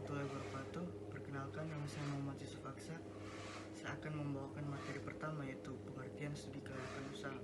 warahmatullahi wabarakatuh. Perkenalkan, nama saya Muhammad Yusuf Aksa. Saya akan membawakan materi pertama, yaitu pengertian studi kelayakan usaha.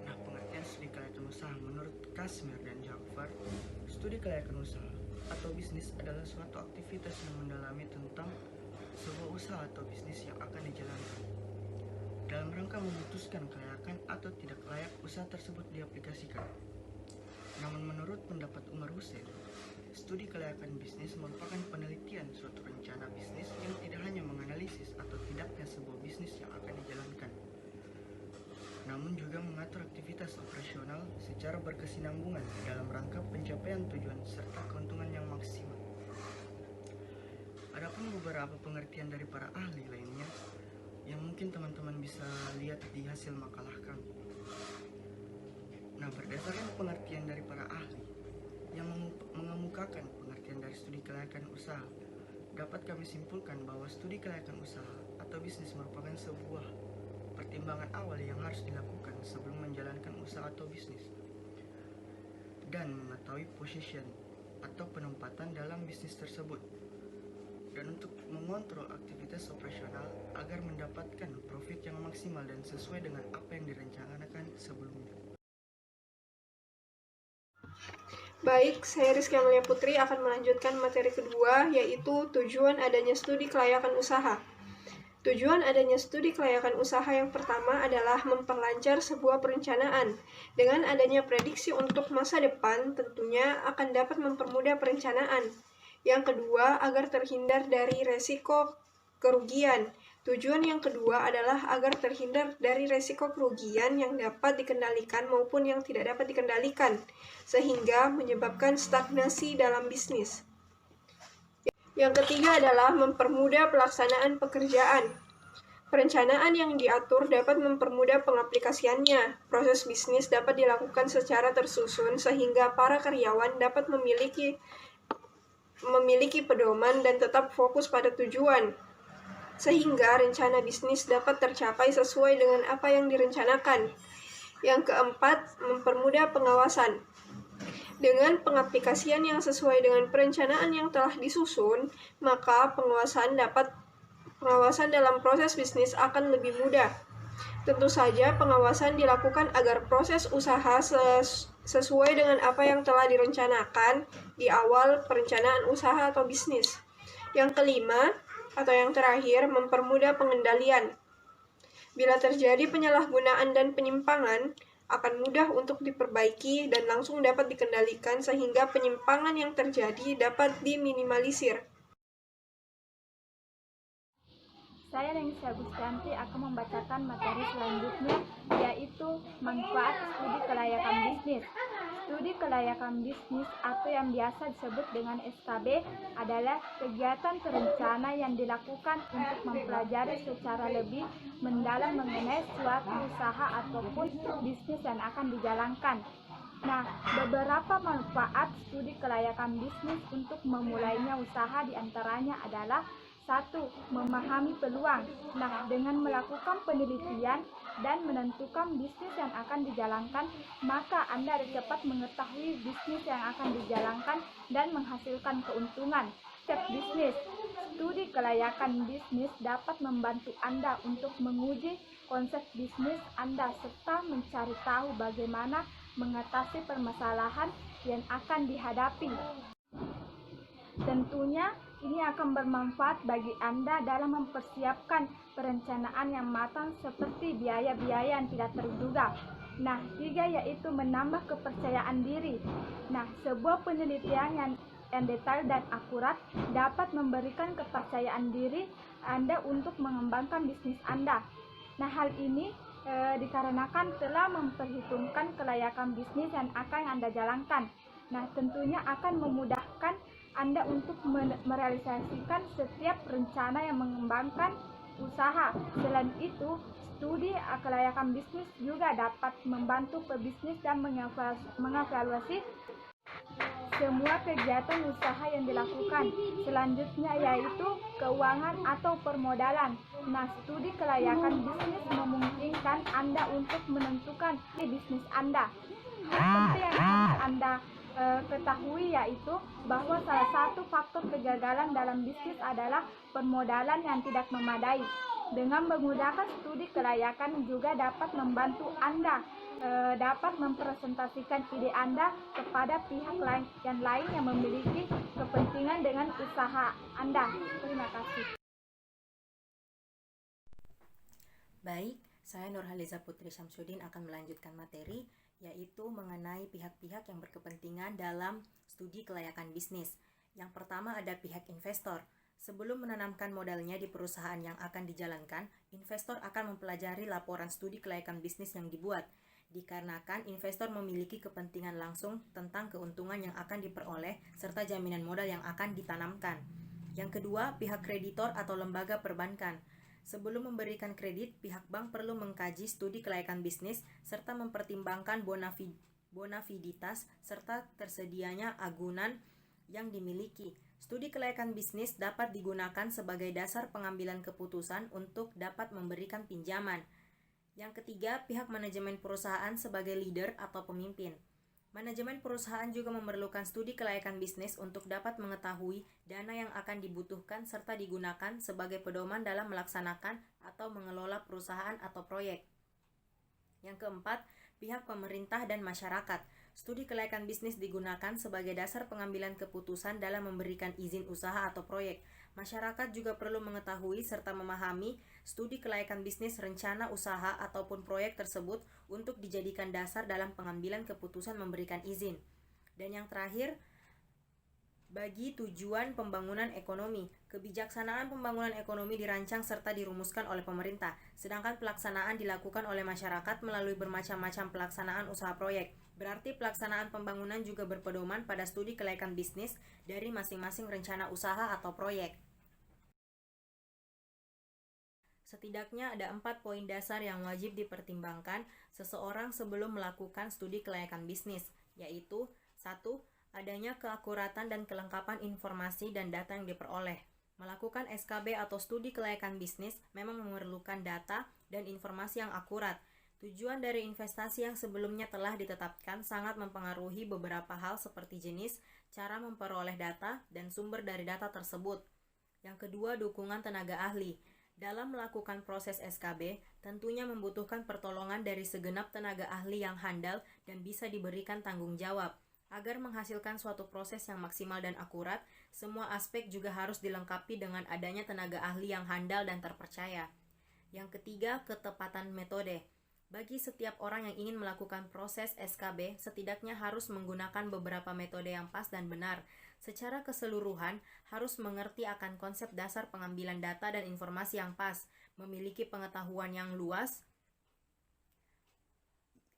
Nah, pengertian studi kelayakan usaha menurut Kasmir dan Jafar, studi kelayakan usaha atau bisnis adalah suatu aktivitas yang mendalami tentang sebuah usaha atau bisnis yang akan dijalankan dalam rangka memutuskan kelayakan atau tidak layak usaha tersebut diaplikasikan. Namun menurut pendapat Umar Hussein, studi kelayakan bisnis merupakan penelitian suatu rencana bisnis yang tidak hanya menganalisis atau tidaknya sebuah bisnis yang akan dijalankan, namun juga mengatur aktivitas operasional secara berkesinambungan dalam rangka pencapaian tujuan serta keuntungan yang maksimal. Adapun beberapa pengertian dari para ahli lainnya yang mungkin teman-teman bisa lihat di hasil makalah kami. Nah, berdasarkan pengertian dari para ahli yang mengemukakan pengertian dari studi kelayakan usaha, dapat kami simpulkan bahwa studi kelayakan usaha atau bisnis merupakan sebuah pertimbangan awal yang harus dilakukan sebelum menjalankan usaha atau bisnis, dan mengetahui position atau penempatan dalam bisnis tersebut, dan untuk mengontrol aktivitas operasional agar mendapatkan profit yang maksimal dan sesuai dengan apa yang direncanakan sebelumnya. Baik, saya Rizky Amalia Putri akan melanjutkan materi kedua, yaitu tujuan adanya studi kelayakan usaha. Tujuan adanya studi kelayakan usaha yang pertama adalah memperlancar sebuah perencanaan. Dengan adanya prediksi untuk masa depan, tentunya akan dapat mempermudah perencanaan. Yang kedua, agar terhindar dari resiko kerugian. Tujuan yang kedua adalah agar terhindar dari resiko kerugian yang dapat dikendalikan maupun yang tidak dapat dikendalikan, sehingga menyebabkan stagnasi dalam bisnis. Yang ketiga adalah mempermudah pelaksanaan pekerjaan. Perencanaan yang diatur dapat mempermudah pengaplikasiannya. Proses bisnis dapat dilakukan secara tersusun sehingga para karyawan dapat memiliki pedoman dan tetap fokus pada tujuan, sehingga rencana bisnis dapat tercapai sesuai dengan apa yang direncanakan. Yang keempat, mempermudah pengawasan. Dengan pengaplikasian yang sesuai dengan perencanaan yang telah disusun, maka pengawasan dalam proses bisnis akan lebih mudah. Tentu saja pengawasan dilakukan agar proses usaha sesuai dengan apa yang telah direncanakan di awal perencanaan usaha atau bisnis. Yang kelima, atau yang terakhir, mempermudah pengendalian. Bila terjadi penyalahgunaan dan penyimpangan, akan mudah untuk diperbaiki dan langsung dapat dikendalikan sehingga penyimpangan yang terjadi dapat diminimalisir. Saya Renisha Gustianti akan membacakan materi selanjutnya, yaitu manfaat studi kelayakan bisnis. Studi kelayakan bisnis atau yang biasa disebut dengan SKB adalah kegiatan terencana yang dilakukan untuk mempelajari secara lebih mendalam mengenai suatu usaha ataupun bisnis yang akan dijalankan. Nah, beberapa manfaat studi kelayakan bisnis untuk memulainya usaha diantaranya adalah: 1. Memahami peluang. Nah, dengan melakukan penelitian dan menentukan bisnis yang akan dijalankan, maka Anda dapat mengetahui bisnis yang akan dijalankan dan menghasilkan keuntungan. Konsep bisnis. Studi kelayakan bisnis dapat membantu Anda untuk menguji konsep bisnis Anda serta mencari tahu bagaimana mengatasi permasalahan yang akan dihadapi. Tentunya ini akan bermanfaat bagi Anda dalam mempersiapkan perencanaan yang matang seperti biaya-biaya yang tidak terduga. Nah, 3 yaitu menambah kepercayaan diri. Nah, sebuah penelitian yang detail dan akurat dapat memberikan kepercayaan diri Anda untuk mengembangkan bisnis Anda. Nah, hal ini dikarenakan telah memperhitungkan kelayakan bisnis yang akan Anda jalankan. Nah, tentunya akan memudahkan Anda untuk merealisasikan setiap rencana yang mengembangkan usaha. Selain itu, studi kelayakan bisnis juga dapat membantu pebisnis dan mengevaluasi semua kegiatan usaha yang dilakukan. Selanjutnya yaitu keuangan atau permodalan. Nah, studi kelayakan bisnis memungkinkan Anda untuk menentukan bisnis Anda. Seperti yang harus Anda ketahui, yaitu bahwa salah satu faktor kegagalan dalam bisnis adalah permodalan yang tidak memadai. Dengan menggunakan studi kelayakan juga dapat membantu Anda dapat mempresentasikan ide Anda kepada pihak lain yang memiliki kepentingan dengan usaha Anda. Terima kasih. Baik, saya Nurhaliza Putri Syamsuddin akan melanjutkan materi, yaitu mengenai pihak-pihak yang berkepentingan dalam studi kelayakan bisnis. Yang pertama ada pihak investor. Sebelum menanamkan modalnya di perusahaan yang akan dijalankan, investor akan mempelajari laporan studi kelayakan bisnis yang dibuat, dikarenakan investor memiliki kepentingan langsung tentang keuntungan yang akan diperoleh serta jaminan modal yang akan ditanamkan. Yang kedua, pihak kreditor atau lembaga perbankan. Sebelum memberikan kredit, pihak bank perlu mengkaji studi kelayakan bisnis serta mempertimbangkan bonafiditas serta tersedianya agunan yang dimiliki. Studi kelayakan bisnis dapat digunakan sebagai dasar pengambilan keputusan untuk dapat memberikan pinjaman. Yang ketiga, pihak manajemen perusahaan sebagai leader atau pemimpin. Manajemen perusahaan juga memerlukan studi kelayakan bisnis untuk dapat mengetahui dana yang akan dibutuhkan serta digunakan sebagai pedoman dalam melaksanakan atau mengelola perusahaan atau proyek. Yang keempat, pihak pemerintah dan masyarakat. Studi kelayakan bisnis digunakan sebagai dasar pengambilan keputusan dalam memberikan izin usaha atau proyek. Masyarakat juga perlu mengetahui serta memahami studi kelayakan bisnis rencana usaha ataupun proyek tersebut untuk dijadikan dasar dalam pengambilan keputusan memberikan izin. Dan yang terakhir, bagi tujuan pembangunan ekonomi. Kebijaksanaan pembangunan ekonomi dirancang serta dirumuskan oleh pemerintah, sedangkan pelaksanaan dilakukan oleh masyarakat melalui bermacam-macam pelaksanaan usaha proyek. Berarti pelaksanaan pembangunan juga berpedoman pada studi kelayakan bisnis dari masing-masing rencana usaha atau proyek. Setidaknya ada 4 poin dasar yang wajib dipertimbangkan seseorang sebelum melakukan studi kelayakan bisnis, yaitu 1. Adanya keakuratan dan kelengkapan informasi dan data yang diperoleh. Melakukan SKB atau studi kelayakan bisnis memang memerlukan data dan informasi yang akurat. Tujuan dari investasi yang sebelumnya telah ditetapkan sangat mempengaruhi beberapa hal seperti jenis, cara memperoleh data, dan sumber dari data tersebut. Yang kedua, dukungan tenaga ahli. Dalam melakukan proses SKB, tentunya membutuhkan pertolongan dari segenap tenaga ahli yang handal dan bisa diberikan tanggung jawab. Agar menghasilkan suatu proses yang maksimal dan akurat, semua aspek juga harus dilengkapi dengan adanya tenaga ahli yang handal dan terpercaya. Yang ketiga, ketepatan metode. Bagi setiap orang yang ingin melakukan proses SKB, setidaknya harus menggunakan beberapa metode yang pas dan benar. Secara keseluruhan, harus mengerti akan konsep dasar pengambilan data dan informasi yang pas, memiliki pengetahuan yang luas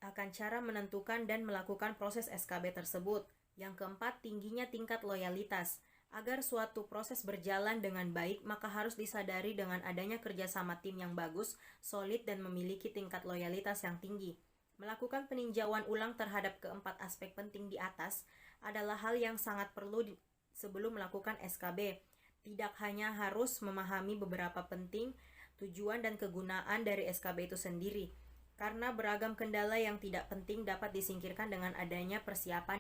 akan cara menentukan dan melakukan proses SKB tersebut. Yang keempat, tingginya tingkat loyalitas. Agar suatu proses berjalan dengan baik, maka harus disadari dengan adanya kerjasama tim yang bagus, solid, dan memiliki tingkat loyalitas yang tinggi. Melakukan peninjauan ulang terhadap keempat aspek penting di atas adalah hal yang sangat perlu sebelum melakukan SKB. Tidak hanya harus memahami beberapa penting, tujuan dan kegunaan dari SKB itu sendiri, karena beragam kendala yang tidak penting dapat disingkirkan dengan adanya persiapan.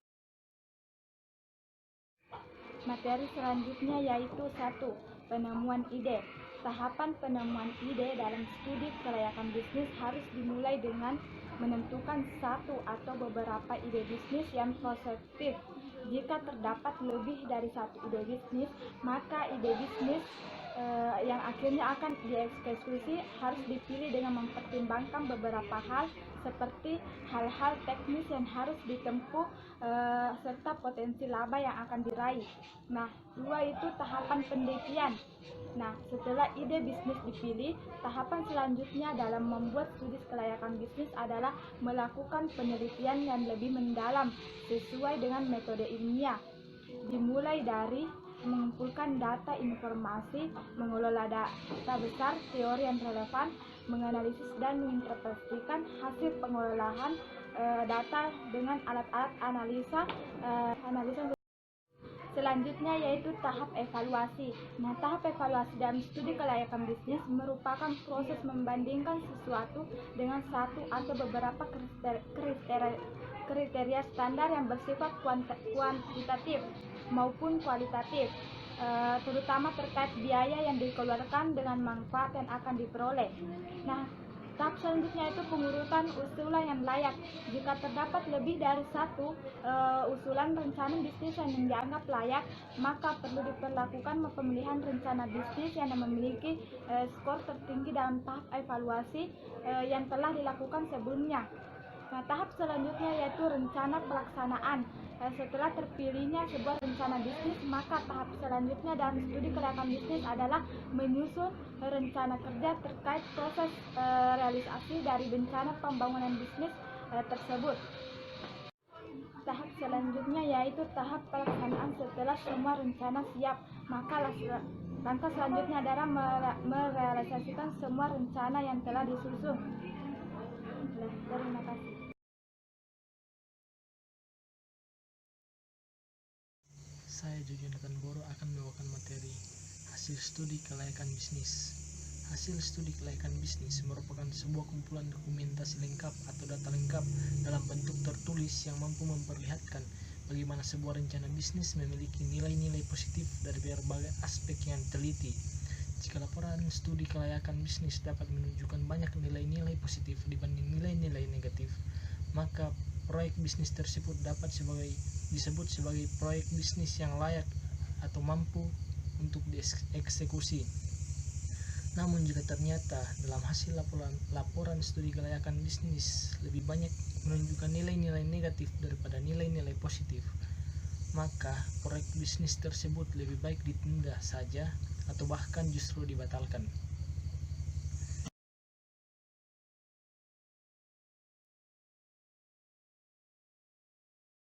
Materi selanjutnya yaitu 1. Penemuan ide. Tahapan penemuan ide dalam studi kelayakan bisnis harus dimulai dengan menentukan satu atau beberapa ide bisnis yang positif. Jika terdapat lebih dari satu ide bisnis, maka ide bisnis yang akhirnya akan dieksekusi harus dipilih dengan mempertimbangkan beberapa hal seperti hal-hal teknis yang harus ditempuh serta potensi laba yang akan diraih. Nah, 2 itu tahapan penelitian. Nah, setelah ide bisnis dipilih, tahapan selanjutnya dalam membuat studi kelayakan bisnis adalah melakukan penelitian yang lebih mendalam sesuai dengan metode ilmiah. Dimulai dari mengumpulkan data informasi, mengelola data besar, teori yang relevan, menganalisis dan menginterpretasikan hasil pengolahan data dengan alat-alat analisa. Selanjutnya yaitu tahap evaluasi. Nah, tahap evaluasi dalam studi kelayakan bisnis merupakan proses membandingkan sesuatu dengan satu atau beberapa kriteria standar yang bersifat kuantitatif maupun kualitatif, terutama terkait biaya yang dikeluarkan dengan manfaat yang akan diperoleh. Nah, tahap selanjutnya itu pengurutan usulan yang layak. Jika terdapat lebih dari satu usulan rencana bisnis yang dianggap layak, maka perlu diperlakukan pemilihan rencana bisnis yang memiliki skor tertinggi dalam tahap evaluasi yang telah dilakukan sebelumnya. Nah, tahap selanjutnya yaitu rencana pelaksanaan. Setelah terpilihnya sebuah rencana bisnis, maka tahap selanjutnya dalam studi kelayakan bisnis adalah menyusun rencana kerja terkait proses realisasi dari rencana pembangunan bisnis tersebut. Tahap selanjutnya yaitu tahap pelaksanaan. Setelah semua rencana siap, maka langkah selanjutnya adalah merealisasikan semua rencana yang telah disusun. Terima kasih. Saya Jonathan Boro akan membawakan materi hasil studi kelayakan bisnis. Hasil studi kelayakan bisnis merupakan sebuah kumpulan dokumentasi lengkap atau data lengkap dalam bentuk tertulis yang mampu memperlihatkan bagaimana sebuah rencana bisnis memiliki nilai-nilai positif dari berbagai aspek yang teliti. Jika laporan studi kelayakan bisnis dapat menunjukkan banyak nilai-nilai positif dibanding nilai-nilai negatif, maka proyek bisnis tersebut dapat disebut sebagai proyek bisnis yang layak atau mampu untuk dieksekusi. Namun jika ternyata dalam hasil laporan studi kelayakan bisnis lebih banyak menunjukkan nilai-nilai negatif daripada nilai-nilai positif, maka proyek bisnis tersebut lebih baik ditunda saja atau bahkan justru dibatalkan.